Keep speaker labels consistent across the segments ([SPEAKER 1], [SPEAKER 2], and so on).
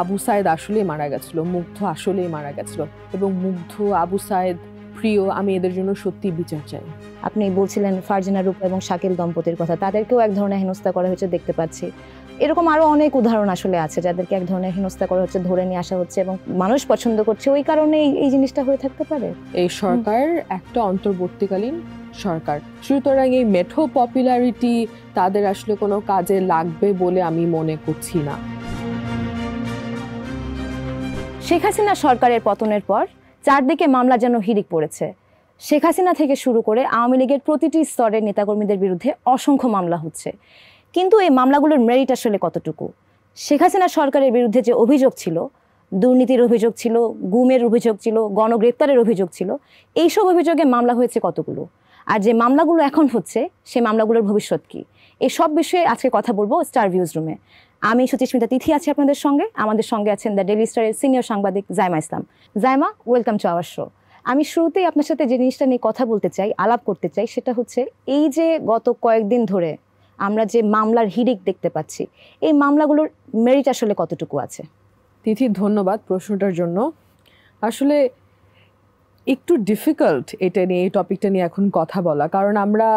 [SPEAKER 1] আবু সায়েদ আসলেই মারা গেছিল, মুগ্ধ আসলেই মারা গেছিল, এবং মুগ্ধ, আবু সায়েদ, প্রিয়, আমি এদের জন্য সত্যি বিচার চাই।
[SPEAKER 2] আপনি বলছিলেন ফারজানা রূপা এবং শাকিল দম্পতির কথা, তাদেরকেও এক ধরনের হেনস্থা করা হয়েছে দেখতে পাচ্ছি। এরকম আরো অনেক উদাহরণ আসলে আছে যাদেরকে এক ধরনের হেনস্থা করা হচ্ছে, ধরে নিয়ে আসা হচ্ছে এবং মানুষ পছন্দ করছে, ওই কারণে এই জিনিসটা হয়ে থাকতে পারে।
[SPEAKER 1] এই সরকার একটা অন্তর্বর্তীকালীন সরকার, সুতরাং এই মেঠো পপুলারিটি তাদের আসলে কোনো কাজে লাগবে বলে আমি মনে করছি না।
[SPEAKER 2] শেখ হাসিনা সরকারের পতনের পর চারদিকে মামলা যেন হিড়িক পড়েছে। শেখ হাসিনা থেকে শুরু করে আওয়ামী লীগের প্রতিটি স্তরের নেতাকর্মীদের বিরুদ্ধে অসংখ্য মামলা হচ্ছে, কিন্তু এই মামলাগুলোর মেরিট আসলে কতটুকু? শেখ হাসিনা সরকারের বিরুদ্ধে যে অভিযোগ ছিল, দুর্নীতির অভিযোগ ছিল, গুমের অভিযোগ ছিল, গণগ্রেপ্তারের অভিযোগ ছিল, এইসব অভিযোগে মামলা হয়েছে কতগুলো? আর যে মামলাগুলো এখন হচ্ছে সেই মামলাগুলোর ভবিষ্যৎ কি? এই সব বিষয়ে আজকে কথা বলবো স্টার ভিউজ রুমে। আমি সুচিস্মিতা তিথি আছি আপনাদের সঙ্গে, আমাদের সঙ্গে আছেন দ্য ডেইলি স্টারের সিনিয়র সাংবাদিক Zaima Islam. Zaima, welcome to our show. আমি শুরুতেই আপনার সাথে যে জিনিসটা নিয়ে কথা বলতে চাই, আলাপ করতে চাই, সেটা হচ্ছে এই যে গত কয়েকদিন ধরে আমরা যে মামলার হিড়িক দেখতে পাচ্ছি, এই মামলাগুলোর মেরিট আসলে কতটুকু আছে?
[SPEAKER 1] তিথি, ধন্যবাদ প্রশ্নটার জন্য। আসলে একটু ডিফিকাল্ট এটা নিয়ে, এই টপিকটা নিয়ে এখন কথা বলা, কারণ আমরা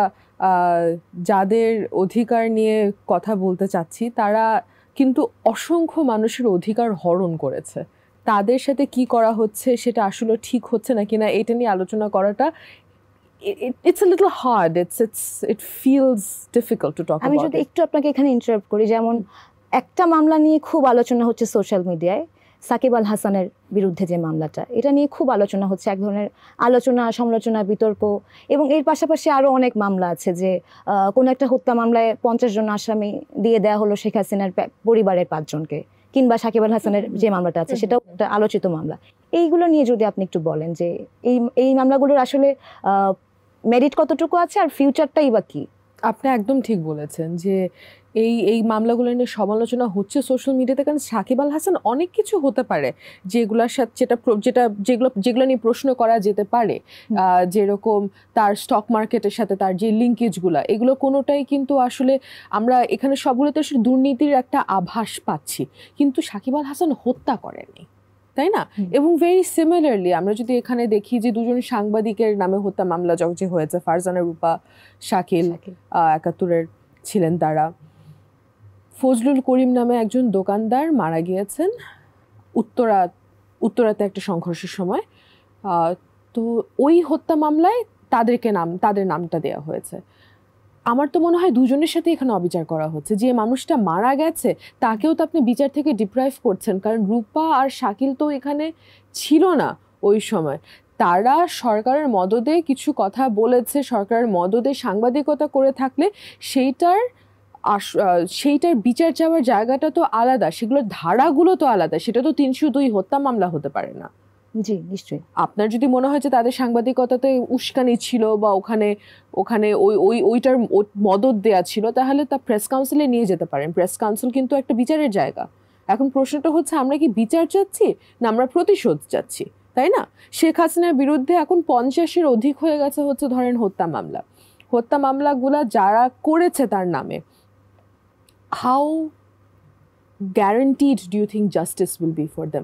[SPEAKER 1] যাদের অধিকার নিয়ে কথা বলতে চাচ্ছি তারা কিন্তু অসংখ্য মানুষের অধিকার হরণ করেছে। তাদের সাথে কি করা হচ্ছে সেটা আসলে ঠিক হচ্ছে না কিনা এটা নিয়ে আলোচনা করাটা it's a little hard, it feels difficult to talk about.
[SPEAKER 2] আমি যদি একটু আপনাকে এখানে ইন্টারাপ্ট করি, যেমন একটা মামলা নিয়ে খুব আলোচনা হচ্ছে সোশ্যাল মিডিয়ায়, সাকিব আল হাসানের বিরুদ্ধে যে মামলাটা, এটা নিয়ে খুব আলোচনা হচ্ছে, এক ধরনের আলোচনা, সমালোচনা, বিতর্ক, এবং এর পাশাপাশি আরও অনেক মামলা আছে যে কোনো একটা হত্যা মামলায় 50 জন আসামি দিয়ে দেওয়া হলো শেখ হাসিনার পরিবারের 5 জনকে, কিংবা সাকিব আল হাসানের যে মামলাটা আছে সেটাও একটা আলোচিত মামলা। এইগুলো নিয়ে যদি আপনি একটু বলেন যে এই মামলাগুলোর আসলে মেরিট কতটুকু আছে আর ফিউচারটাই বা কি?
[SPEAKER 1] আপনি একদম ঠিক বলেছেন যে এই মামলাগুলো নিয়ে সমালোচনা হচ্ছে সোশ্যাল মিডিয়াতে, কারণ সাকিব আল হাসান অনেক কিছু হতে পারে যেগুলোর সাথে যেগুলো নিয়ে প্রশ্ন করা যেতে পারে, যেরকম তার স্টক মার্কেটের সাথে তার যে লিঙ্কেজগুলো, এগুলো কোনোটাই কিন্তু আসলে আমরা এখানে সবগুলোতে আসলে দুর্নীতির একটা আভাস পাচ্ছি, কিন্তু সাকিব আল হাসান হত্যা করেনি, তাই না? এবং ভেরি সিমিলারলি আমরা যদি এখানে দেখি যে দুজন সাংবাদিকের নামে হত্যা মামলা যে হয়েছে, ফারজানা রূপা, শাকিল 71-এর ছিলেন তারা। ফজলুল করিম নামে একজন দোকানদার মারা গিয়েছেন উত্তরাতে একটা সংঘর্ষের সময়। তো ওই হত্যা মামলায় তাদের নামটা দেওয়া হয়েছে। আমার তো মনে হয় দুজনের সাথে এখানে অবিচার করা হচ্ছে। যে মানুষটা মারা গেছে তাকেও তো আপনি বিচার থেকে ডিপ্রাইভ করছেন, কারণ রূপা আর শাকিল তো এখানে ছিল না ওই সময়। তারা সরকারের মদদে কিছু কথা বলেছে, সরকারের মদদে সাংবাদিকতা করে থাকলে সেইটার বিচার চাওয়ার জায়গাটা তো আলাদা, সেগুলোর ধারাগুলো তো আলাদা। সেটা তো 302 হত্যা মামলা হতে পারে না।
[SPEAKER 2] জি, নিশ্চয়ই।
[SPEAKER 1] আপনার যদি মনে হয় যে তাদের সাংবাদিকতাতে উস্কানি ছিল বা ওখানে ওইটার মদদ দেয়া ছিল, তাহলে তা প্রেস কাউন্সিলে নিয়ে যেতে পারেন। প্রেস কাউন্সিল কিন্তু একটা বিচারের জায়গা। এখন প্রশ্নটা হচ্ছে আমরা কি বিচার চাচ্ছি না আমরা প্রতিশোধ চাচ্ছি, তাই না? শেখ হাসিনার বিরুদ্ধে এখন 50-এর অধিক হয়ে গেছে হচ্ছে ধরেন হত্যা মামলাগুলা যারা করেছে তার নামে। How guaranteed do you think justice will be for them?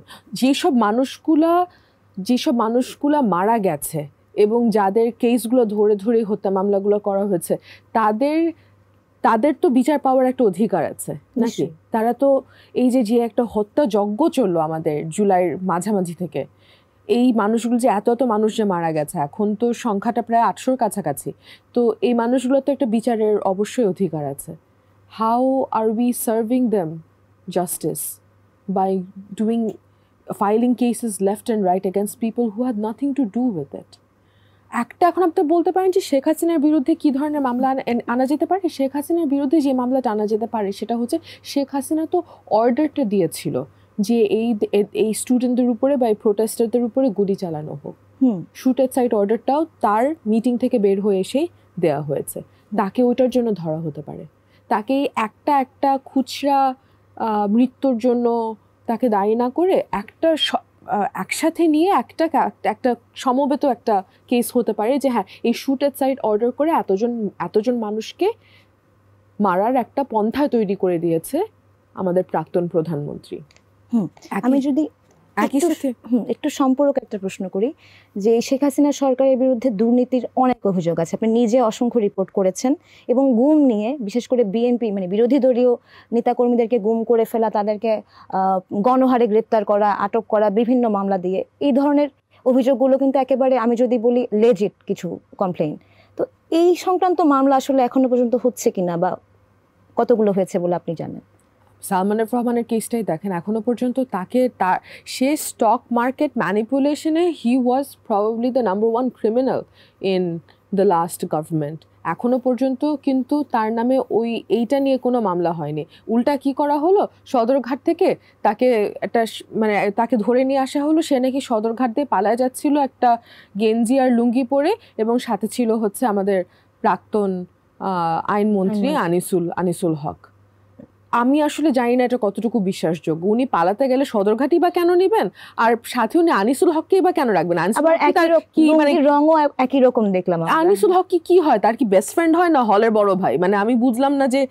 [SPEAKER 1] যেসব মানুষগুলা মারা গেছে এবং যাদের কেসগুলো ধরে ধরে হত্যা মামলাগুলো করা হয়েছে, তাদের তো বিচার পাওয়ার একটা অধিকার আছে নাকি? তারা তো এই যে একটা হত্যা যজ্ঞ চললো আমাদের জুলাইয়ের মাঝামাঝি থেকে, এই মানুষগুলো যে এত মানুষ যে মারা গেছে, এখন তো সংখ্যাটা প্রায় 800-র কাছাকাছি, তো এই মানুষগুলো তো একটা বিচারের অবশ্যই অধিকার আছে। How are we serving them justice by filing cases left and right against people who had nothing to do with it? এখন আপনি বলতে পারেন যে শেখ হাসিনার বিরুদ্ধে কি ধরনের মামলা আনা যেতে পারে? শেখ হাসিনার বিরুদ্ধে যে মামলাটা আনা যেতে পারে সেটা হচ্ছে শেখ হাসিনা তো অর্ডারটা দিয়েছিল যে এই স্টুডেন্টদের উপরে বা এই প্রোটেস্টারদের উপরে গুলি চালানো হোক। শুট এট সাইট অর্ডারটাও তার মিটিং থেকে বের হয়ে এসেই দেওয়া হয়েছে। তাকে ওইটার জন্য ধরা হতে পারে। তাকে একটা খুচরা মৃত্যুর জন্য তাকে দায়ী না করে একসাথে নিয়ে একটা সমবেত একটা কেস হতে পারে যে হ্যাঁ, এই শুট এট সাইট অর্ডার করে এতজন মানুষকে মারার একটা পন্থা তৈরি করে দিয়েছে আমাদের প্রাক্তন প্রধানমন্ত্রী।
[SPEAKER 2] আমি যদি
[SPEAKER 1] একই সাথে
[SPEAKER 2] একটু সম্পূরক একটা প্রশ্ন করি, যে শেখ হাসিনা সরকারের বিরুদ্ধে দুর্নীতির অনেক অভিযোগ আছে, আপনি নিজে অসংখ্য রিপোর্ট করেছেন, এবং গুম নিয়ে বিশেষ করে বিএনপি মানে বিরোধী দলীয় নেতাকর্মীদেরকে গুম করে ফেলা, তাদেরকে গণহারে গ্রেপ্তার করা, আটক করা, বিভিন্ন মামলা দিয়ে, এই ধরনের অভিযোগগুলো কিন্তু একেবারে আমি যদি বলি লেজিট কিছু কমপ্লেইন। তো এই সংক্রান্ত মামলা আসলে এখনো পর্যন্ত হচ্ছে কিনা বা কতগুলো হয়েছে বলে আপনি জানেন?
[SPEAKER 1] সালমান এফ রহমানের কেসটাই দেখেন, এখনো পর্যন্ত তাকে সে স্টক মার্কেট ম্যানিপুলেশনে he was probably the number 1 criminal in the last government. এখনো পর্যন্ত কিন্তু তার নামে এইটা নিয়ে কোনো মামলা হয়নি। উল্টা কি করা হলো, সদরঘাট থেকে তাকে একটা মানে তাকে ধরে নিয়ে আসা হলো, সে নাকি সদরঘাট দিয়ে পালায় যাচ্ছিল একটা গেঞ্জি আর লুঙ্গি পরে, এবং সাথে ছিল হচ্ছে আমাদের প্রাক্তন আইনমন্ত্রী আনিসুল হক। আমি আসলে জানি না এটা কতটুকু বিশ্বাসযোগ্য। উনি পালাতে গেলে সদরঘাটই বা কেন নেবেন, আর সাথে উনি আনিসুল হককেই বা কেন রাখবেন?
[SPEAKER 2] রঙও একই রকম দেখলাম।
[SPEAKER 1] আনিসুল হক কি হয়, তার কি বেস্ট ফ্রেন্ড হয় না হলের বড় ভাই? মানে আমি বুঝলাম না যে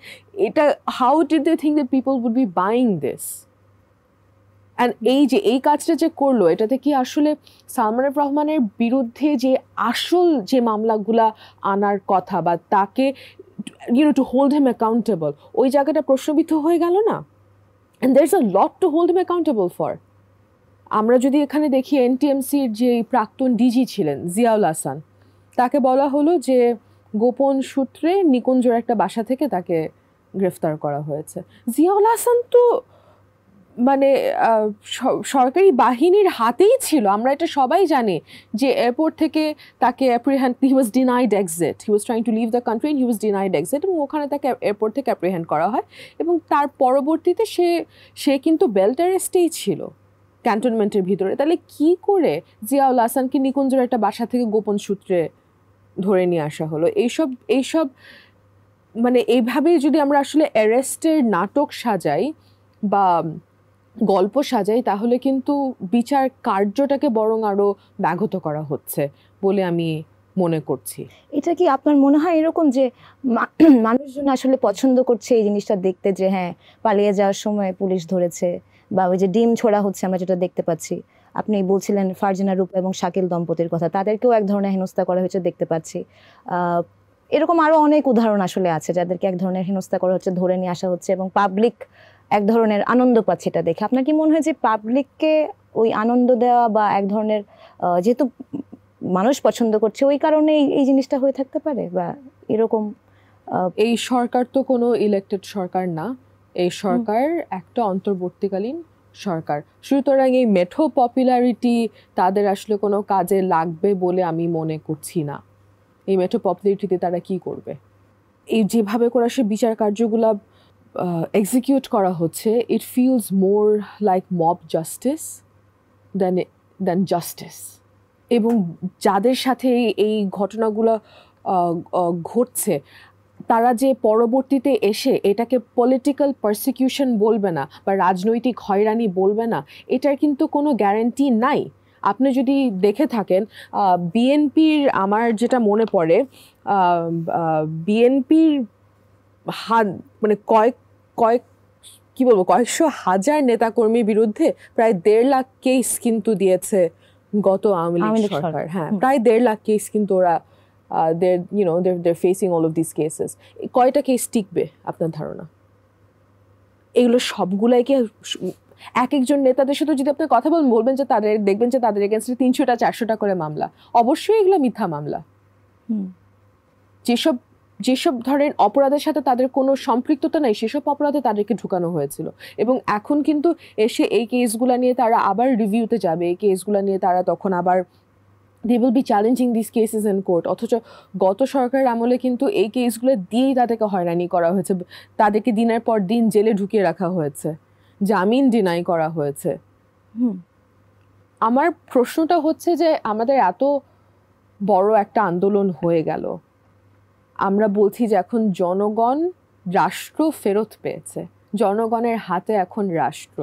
[SPEAKER 1] এটা how did they think that people would be buying this. And এই কাজটা যে করলো, এটাতে কি আসলে সালমান এফ রহমানের বিরুদ্ধে যে আসল যে মামলাগুলা আনার কথা বা তাকে to hold him accountable, ওই জায়গাটা প্রশ্নবিদ্ধ হয়ে গেল না? and there's a lot to hold him accountable for. আমরা যদি এখানে দেখি এনটিএমসির যে প্রাক্তন ডিজি ছিলেন জিয়াউল হাসান, তাকে বলা হলো যে গোপন সূত্রে নিকুঞ্জর একটা বাসা থেকে তাকে গ্রেফতার করা হয়েছে। জিয়াউল হাসান তো মানে সরকারি বাহিনীর হাতেই ছিল, আমরা এটা সবাই জানি, যে এয়ারপোর্ট থেকে তাকে he was denied exit, he was trying to leave the country and he was denied exit, এবং ওখানে তাকে এয়ারপোর্ট থেকে অ্যাপ্রিহেন্ড করা হয়, এবং তার পরবর্তীতে সে কিন্তু বেল্ট অ্যারেস্টেই ছিল ক্যান্টনমেন্টের ভিতরে। তাহলে কি করে জিয়াউল হাসানকে নিকুঞ্জের একটা বাসা থেকে গোপন সূত্রে ধরে নিয়ে আসা হলো? এইসব মানে এইভাবেই যদি আমরা আসলে অ্যারেস্টের নাটক সাজাই বা গল্প সাজাই, তাহলে কিন্তু বিচার কার্যটাকে বরং আরো ব্যাহত করা হচ্ছে বলে আমি মনে করছি।
[SPEAKER 2] এটা কি আপনার মনে হয় এরকম যে মানুষজন আসলে পছন্দ করছে এই জিনিসটা দেখতে, যে হ্যাঁ পালিয়ে যাওয়ার সময় পুলিশ ধরেছে, বা ওই যে ডিম ছোড়া হচ্ছে আমরা যেটা দেখতে পাচ্ছি, আপনি বলছিলেন ফারজানা রূপা এবং শাকিল দম্পতির কথা, তাদেরকেও এক ধরনের হেনস্থা করা হয়েছে দেখতে পাচ্ছি। এরকম আরো অনেক উদাহরণ আসলে আছে যাদেরকে এক ধরনের হেনস্থা করা হচ্ছে, ধরে নিয়ে আসা হচ্ছে, এবং পাবলিক এক ধরনের আনন্দ পাচ্ছে এটা দেখে। আপনার কি মনে হয় যে পাবলিককে ওই আনন্দ দেওয়া বা এক ধরনের যেহেতু মানুষ পছন্দ করছে ওই কারণে এই জিনিসটা হয়ে থাকতে পারে, বা এরকম?
[SPEAKER 1] এই সরকার তো কোনো ইলেক্টেড সরকার না, এই সরকার একটা অন্তর্বর্তীকালীন সরকার, সুতরাং এই মেঠো পপুলারিটি তাদের আসলে কোনো কাজে লাগবে বলে আমি মনে করছি না। এই মেঠো পপুলারিটিতে তারা কি করবে? এই যেভাবে করে সে বিচার কার্যগুলা এক্সিকিউট করা হচ্ছে, it feels more like mob justice than justice. এবং যাদের সাথে এই ঘটনাগুলো ঘটছে, তারা যে পরবর্তীতে এসে এটাকে পলিটিক্যাল পারসিকিউশন বলবে না বা রাজনৈতিক হয়রানি বলবে না, এটার কিন্তু কোনো গ্যারান্টি নাই। আপনি যদি দেখে থাকেন বিএনপির, আমার যেটা মনে পড়ে, বিএনপির মানে কি বলবো, কয়েকশো হাজার নেতাকর্মীর বিরুদ্ধে প্রায় 1.5 লাখ কেস কিন্তু দিয়েছে গত আওয়ামী লীগ সরকার। হ্যাঁ, প্রায় 1.5 লাখ কেস কিন্তু ওরা they're facing all of these cases. কয়টা কেস টিকবে আপনার ধারণা? এগুলো সবগুলাই কি এক একজন নেতাদের সাথে যদি আপনি কথা বলবেন যে দেখবেন যে তাদের এগেইনস্টে 300টা 400টা করে মামলা, অবশ্যই এগুলো মিথ্যা মামলা। যেসব ধরেন অপরাধের সাথে তাদের কোনো সম্পৃক্ততা নেই, সেসব অপরাধে তাদেরকে ঢুকানো হয়েছিল, এবং এখন কিন্তু এসে এই কেসগুলা নিয়ে তারা আবার রিভিউতে যাবে, এই কেসগুলা নিয়ে তারা তখন আবার they will be challenging these cases in court. অথচ গত সরকারের আমলে কিন্তু এই কেসগুলো দিয়েই তাদেরকে হয়রানি করা হয়েছে, তাদেরকে দিনের পর দিন জেলে ঢুকিয়ে রাখা হয়েছে, জামিন ডিনাই করা হয়েছে। আমার প্রশ্নটা হচ্ছে যে আমাদের এত বড় একটা আন্দোলন হয়ে গেল, আমরা বলছি যে এখন জনগণ রাষ্ট্র ফেরত পেয়েছে, জনগণের হাতে এখন রাষ্ট্র।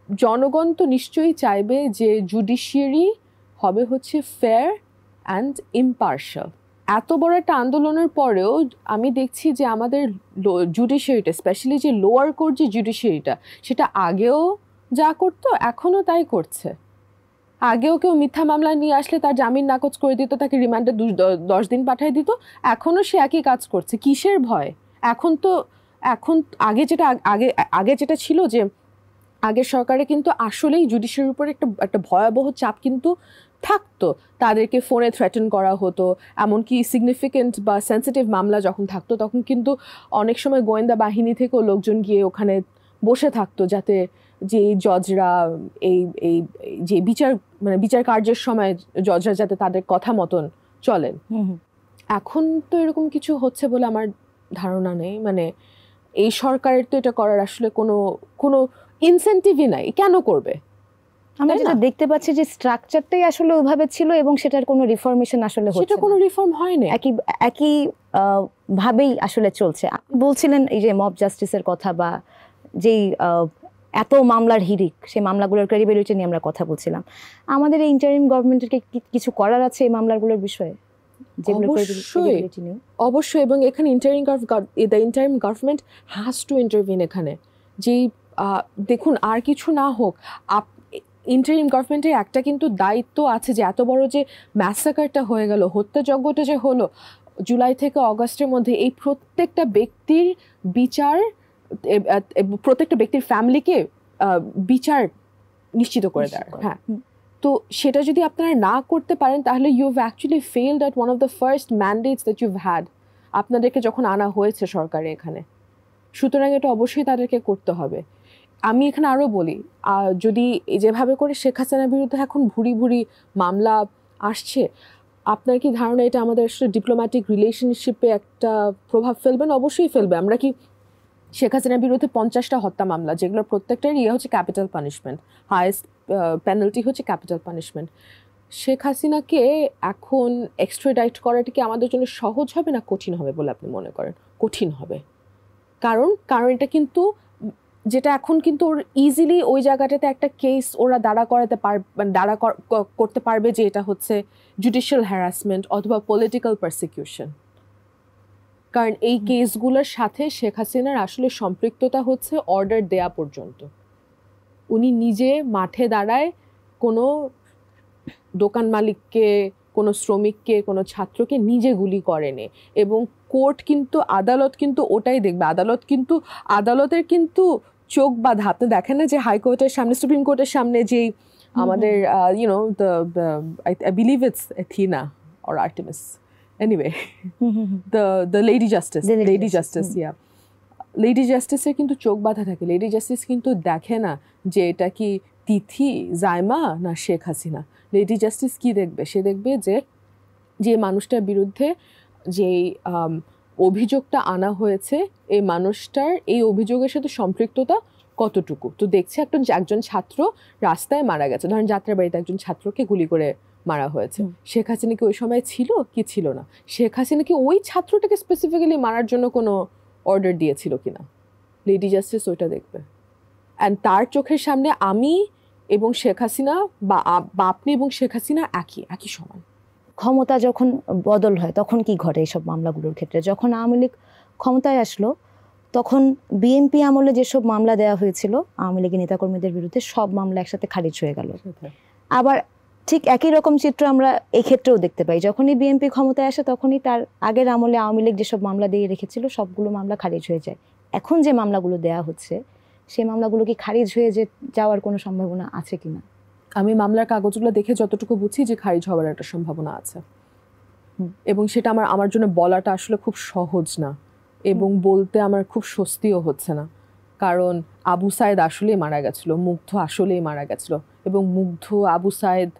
[SPEAKER 1] জনগণ তো নিশ্চয়ই চাইবে যে জুডিশিয়ারি হবে হচ্ছে ফেয়ার অ্যান্ড ইম্পার্শাল, এত বড় একটা আন্দোলনের পরেও আমি দেখছি যে আমাদের জুডিশিয়ারিটা, স্পেশালি যে লোয়ার কোর্ট যে জুডিশিয়ারিটা, সেটা আগেও যা করতো এখনো তাই করছে। আগেও কেউ মিথ্যা মামলা নিয়ে আসলে তার জামিন নাকচ করে দিত, তাকে রিমান্ডে 10 দিন পাঠিয়ে দিত। এখনো সে একই কাজ করছে। কিসের ভয়? এখন আগে যেটা ছিল যে আগের সরকারে কিন্তু আসলেই জুডিশিয়ারির উপর একটা ভয়াবহ চাপ কিন্তু থাকতো। তাদেরকে ফোনে থ্রেটেন করা হতো, এমনকি সিগনিফিকেন্ট বা সেন্সিটিভ মামলা যখন থাকতো তখন কিন্তু অনেক সময় গোয়েন্দা বাহিনী থেকেও লোকজন গিয়ে ওখানে বসে থাকতো, যাতে যে জজরা এই এই যে বিচার কার্যের সময় জজরা যাতে তাদের কথা মতন চলেন। এখন তো এরকম কিছু হচ্ছে বলে আমার ধারণা নেই। মানে এই সরকারের তো এটা করার আসলে কোনো ইনসেন্টিভই নাই, কেন করবে?
[SPEAKER 2] আমরা যেটা দেখতে পাচ্ছি যে স্ট্রাকচারটাই আসলে ওইভাবে ছিল এবং সেটার কোনো রিফরমেশন আসলে হচ্ছে না,
[SPEAKER 1] সেটা কোনো রিফর্ম হয় না,
[SPEAKER 2] একই ভাবেই আসলে চলছে। আপনি বলছিলেন এই যে মব জাস্টিসের কথা বা যেই এত মামলার হিড়িক, সেই মামলাগুলোর ক্রেডিবিলিটি নিয়ে আমরা কথা বলছিলাম। আমাদের এই ইন্টারিম গভর্নমেন্টের কিছু করার আছে এই মামলাগুলোর বিষয়ে?
[SPEAKER 1] অবশ্যই। এবং এখানে interim government has to intervene. এখানে যেই দেখুন, আর কিছু না হোক, ইন্টারিম গভর্নমেন্টের একটা কিন্তু দায়িত্ব আছে যে এত বড় যে ম্যাসাকারটা হয়ে গেল, হত্যাযজ্ঞটা যে হলো জুলাই থেকে অগাস্টের মধ্যে, এই প্রত্যেকটা ব্যক্তির বিচার, প্রত্যেকটা ব্যক্তির ফ্যামিলিকে বিচার নিশ্চিত করে দেয়। হ্যাঁ, তো সেটা যদি আপনারা না করতে পারেন তাহলে you have actually failed at one of the first mandates that you've had, আপনাদেরকে যখন আনা হয়েছে সরকারে এখানে। সুতরাং এটা অবশ্যই তাদেরকে করতে হবে। আমি এখানে আরও বলি, যদি যেভাবে করে শেখ হাসিনার বিরুদ্ধে এখন ভুরি মামলা আসছে, আপনার কি ধারণা এটা আমাদের আসলে ডিপ্লোম্যাটিক রিলেশনশিপে একটা প্রভাব ফেলবে? না, অবশ্যই ফেলবে। আমরা কি শেখ হাসিনার বিরুদ্ধে 50টা হত্যা মামলা, যেগুলো প্রত্যেকটার হচ্ছে ক্যাপিটাল পানিশমেন্ট, হাইয়েস্ট পেনাল্টি হচ্ছে ক্যাপিটাল পানিশমেন্ট। শেখ হাসিনাকে এখন এক্সট্রাডাইট করাটা কি আমাদের জন্য সহজ হবে না কঠিন হবে বলে আপনি মনে করেন? কঠিন হবে। কারণ এটা কিন্তু, যেটা এখন কিন্তু ওর ইজিলি ওই জায়গাটাতে একটা কেস ওরা দাঁড়া করতে পারবে যে এটা হচ্ছে জুডিশিয়াল হ্যারাসমেন্ট অথবা পলিটিক্যাল পারসিকিউশন। কারণ এই কেসগুলোর সাথে শেখ হাসিনার আসলে সম্পৃক্ততা হচ্ছে অর্ডার দেয়া পর্যন্ত। উনি নিজে মাঠে দাঁড়ায় কোনো দোকান মালিককে, কোনো শ্রমিককে, কোনো ছাত্রকে নিজে গুলি করেনি। এবং কোর্ট কিন্তু, আদালত কিন্তু ওটাই দেখবে। আদালতের কিন্তু চোখ বাঁধা। আপনি দেখেন না যে হাইকোর্টের সামনে, সুপ্রিম কোর্টের সামনে যেই আমাদের I believe it's Athena or Artemis. Anyway, the Lady Justice, yeah. Lady জাস্টিসের কিন্তু চোখ বাঁধা থাকে। লেডি জাস্টিস কিন্তু দেখে না যে এটা কি তিথি, জাইমা না শেখ হাসিনা। লেডি জাস্টিস কি দেখবে? সে দেখবে যে মানুষটার বিরুদ্ধে যে অভিযোগটা আনা হয়েছে, এই মানুষটার এই অভিযোগের সাথে সম্পৃক্ততা কতটুকু। তো দেখছে একজন ছাত্র রাস্তায় মারা গেছে, ধরেন যাত্রাবাড়িতে একজন ছাত্রকে গুলি করে মারা হয়েছে। শেখ হাসিনা কি ওই সময় ছিল কি ছিল না? শেখ হাসিনা কি ওই ছাত্রটাকে স্পেসিফিক্যালি মারার জন্য কোনো অর্ডার দিয়েছিল কিনা? লেডি জাস্টিস ওইটা দেখবে। অ্যান্ড তার চোখের সামনে আমি এবং শেখ হাসিনা বা আপনি এবং শেখ হাসিনা একই সমান।
[SPEAKER 2] ক্ষমতা যখন বদল হয় তখন কি ঘটে এইসব মামলাগুলোর ক্ষেত্রে? যখন আওয়ামী লীগ ক্ষমতায় আসলো তখন বিএনপি আমলে যেসব মামলা দেওয়া হয়েছিল আওয়ামী লীগের নেতাকর্মীদের বিরুদ্ধে, সব মামলা একসাথে খারিজ হয়ে গেল। আবার ঠিক একই রকম চিত্র আমরা এই ক্ষেত্রেও দেখতে পাই। যখনই বিএনপি ক্ষমতায় আসে তখনই তার আগের আমলে আওয়ামী লীগ যেসব মামলা দিয়ে রেখেছিল সবগুলো মামলা খারিজ হয়ে যায়। এখন যে মামলাগুলো দেওয়া হচ্ছে সেই মামলাগুলো কি খারিজ হয়ে যাওয়ার কোনো সম্ভাবনা আছে কিনা?
[SPEAKER 1] আমি মামলার কাগজগুলো দেখে যতটুকু বুঝি যে খারিজ হওয়ার একটা সম্ভাবনা আছে, এবং সেটা আমার জন্য বলাটা আসলে খুব সহজ না, এবং বলতে আমার খুব স্বস্তিও হচ্ছে না। কারণ আবু সায়েদ আসলেই মারা গেছিল, মুগ্ধ আসলেই মারা গেছিল, এবং মুগ্ধ, আবু সায়েদ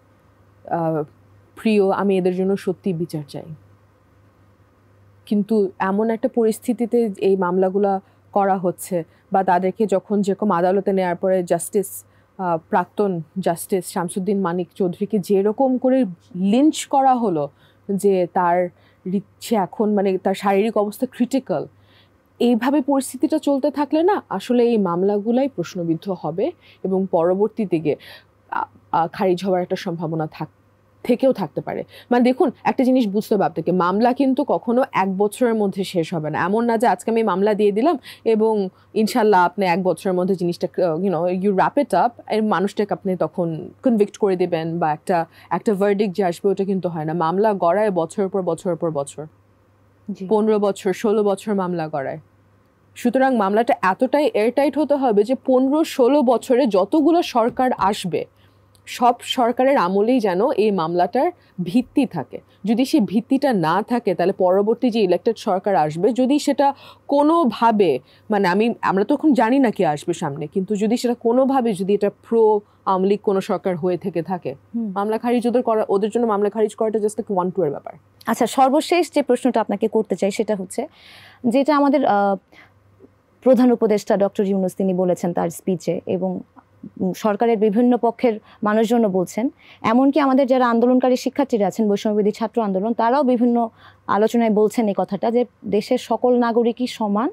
[SPEAKER 1] প্রিয়, আমি এদের জন্য সত্যি বিচার চাই। কিন্তু এমন একটা পরিস্থিতিতে এই মামলাগুলো করা হচ্ছে, বা তাদেরকে যখন যেরকম আদালতে নেওয়ার পরে প্রাক্তন জাস্টিস শামসুদ্দিন মানিক চৌধুরীকে যেরকম করে লিঞ্চ করা হলো, যে তার এখন তার শারীরিক অবস্থা ক্রিটিক্যাল, এইভাবে পরিস্থিতিটা চলতে থাকলে না আসলে এই মামলাগুলাই প্রশ্নবিদ্ধ হবে এবং পরবর্তী দিকে খারিজ হওয়ার একটা সম্ভাবনা থেকেও থাকতে পারে। মানে দেখুন, একটা জিনিস বুঝতে হবে আপনাকে, মামলা কিন্তু কখনো 1 বছরের মধ্যে শেষ হবে না। এমন না যে আজকে আমি মামলা দিয়ে দিলাম এবং ইনশাল্লাহ আপনি 1 বছরের মধ্যে জিনিসটা ইউ র্যাপ ইট আপ, এর মানুষটাকে আপনি তখন কনভিক্ট করে দিবেন বা একটা ভার্ডিক্ট যে আসবে, ওটা কিন্তু হয় না। মামলা গড়ায় বছরের পর বছরের পর বছর, 15 বছর 16 বছর মামলা গড়ায়। সুতরাং মামলাটা এতটাই এয়ারটাইট হতে হবে যে 15-16 বছরে যতগুলো সরকার আসবে সব সরকারের আমলেই যেন এই মামলাটার ভিত্তি থাকে। যদি সেই ভিত্তিটা না থাকে তাহলে পরবর্তী যে ইলেক্টেড সরকার আসবে, যদি সেটা কোনোভাবে, মানে আমরা তো এখন জানি না কি আসবে সামনে, কিন্তু যদি সেটা কোনোভাবে যদি এটা প্রো আওয়ামী লীগ কোনো সরকার হয়ে থাকে, মামলা খারিজ ওদের জন্য মামলা খারিজ করাটা জাস্ট একটা 1-2 এর ব্যাপার।
[SPEAKER 2] আচ্ছা, সর্বশেষ যে প্রশ্নটা আপনাকে করতে চাই সেটা হচ্ছে, যেটা আমাদের প্রধান উপদেষ্টা ডক্টর ইউনূস তিনি বলেছেন তার স্পিচে, এবং সরকারের বিভিন্ন পক্ষের মানুষজনও বলছেন, এমনকি আমাদের যারা আন্দোলনকারী শিক্ষার্থীরা আছেন, বৈষম্যবিরোধী ছাত্র আন্দোলন, তারাও বিভিন্ন আলোচনায় বলছেন এই কথাটা, যে দেশের সকল নাগরিকই সমান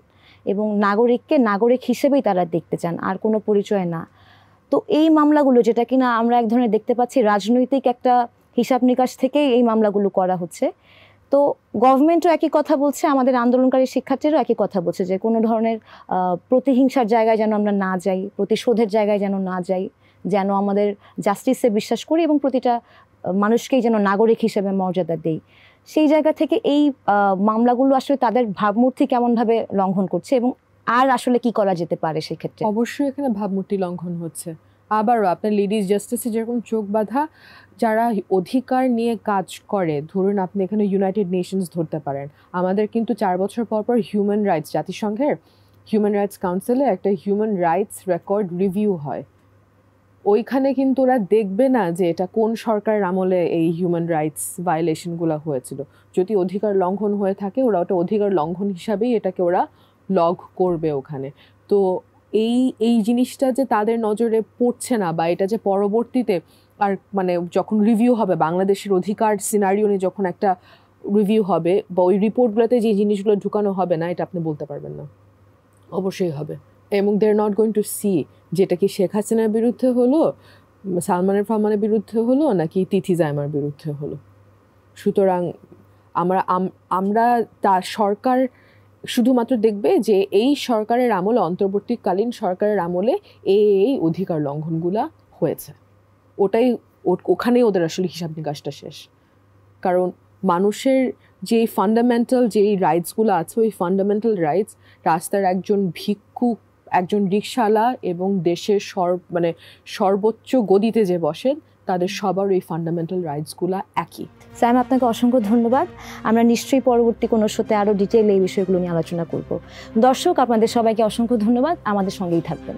[SPEAKER 2] এবং নাগরিককে নাগরিক হিসেবেই তারা দেখতে চান, আর কোনো পরিচয় না। তো এই মামলাগুলো, যেটা কিনা আমরা এক ধরনের দেখতে পাচ্ছি রাজনৈতিক একটা হিসাব নিকাশ থেকেই এই মামলাগুলো করা হচ্ছে, তো গভর্নমেন্টও একই কথা বলছে, আমাদের আন্দোলনকারী শিক্ষার্থীরাও একই কথা বলছে যে কোনো ধরনের প্রতিহিংসার জায়গায় যেন আমরা না যাই, প্রতিশোধের জায়গায় যেন না যাই, যেন আমাদের জাস্টিসে বিশ্বাস করি এবং প্রতিটা মানুষকেই যেন নাগরিক হিসেবে মর্যাদা দেই। সেই জায়গা থেকে এই মামলাগুলো আসলে তাদের ভাবমূর্তি কেমনভাবে লঙ্ঘন করছে, এবং আর আসলে কি করা যেতে পারে সেক্ষেত্রে?
[SPEAKER 1] অবশ্যই এখানে ভাবমূর্তি লঙ্ঘন হচ্ছে। আবারও আপনার লেডিজ জাস্টিসে যেরকম চোখ বাঁধা, যারা অধিকার নিয়ে কাজ করে, ধরুন আপনি এখানে ইউনাইটেড নেশনস ধরতে পারেন, আমাদের কিন্তু 4 বছর পর পর হিউম্যান রাইটস, জাতিসংঘের হিউম্যান রাইটস কাউন্সিলে একটা হিউম্যান রাইটস রেকর্ড রিভিউ হয়। ওইখানে কিন্তু ওরা দেখবে না যে এটা কোন সরকারের আমলে এই হিউম্যান রাইটস ভায়োলেশনগুলো হয়েছিল। যদি অধিকার লঙ্ঘন হয়ে থাকে, ওরা ওটা অধিকার লঙ্ঘন হিসাবেই এটাকে ওরা লগ করবে ওখানে। তো এই জিনিসটা যে তাদের নজরে পড়ছে না, বা এটা যে পরবর্তীতে আর মানে যখন রিভিউ হবে, বাংলাদেশের অধিকার সিনারিও নিয়ে যখন একটা রিভিউ হবে বা ওই রিপোর্টগুলোতে যে জিনিসগুলো ঢুকানো হবে না, এটা আপনি বলতে পারবেন না। অবশ্যই হবে, এবং they are not going to see যেটা কি শেখ হাসিনার বিরুদ্ধে হলো, সালমানের ফারমানের বিরুদ্ধে হলো, নাকি তিথি জাইমার বিরুদ্ধে হলো। সুতরাং আমরা তার সরকার শুধুমাত্র দেখবে যে এই সরকারের আমলে, অন্তর্বর্তীকালীন সরকারের আমলে এই অধিকার লঙ্ঘনগুলা হয়েছে, ওখানেই ওদের আসলে হিসাব নিকাশটা শেষ। কারণ মানুষের যে ফান্ডামেন্টাল যেই রাইটসগুলো আছে, ওই ফান্ডামেন্টাল রাইটস রাস্তার একজন ভিক্ষুক, একজন রিকশাওয়ালা এবং দেশের সর্বোচ্চ গদিতে যে বসেন, তাদের সবার এই ফান্ডামেন্টাল রাইটসগুলো একই।
[SPEAKER 2] স্যাম, আপনাকে অসংখ্য ধন্যবাদ। আমরা নিশ্চয়ই পরবর্তী কোনো শোতে আরও ডিটেইলে এই বিষয়গুলো নিয়ে আলোচনা করব। দর্শক, আপনাদের সবাইকে অসংখ্য ধন্যবাদ, আমাদের সঙ্গেই থাকবেন।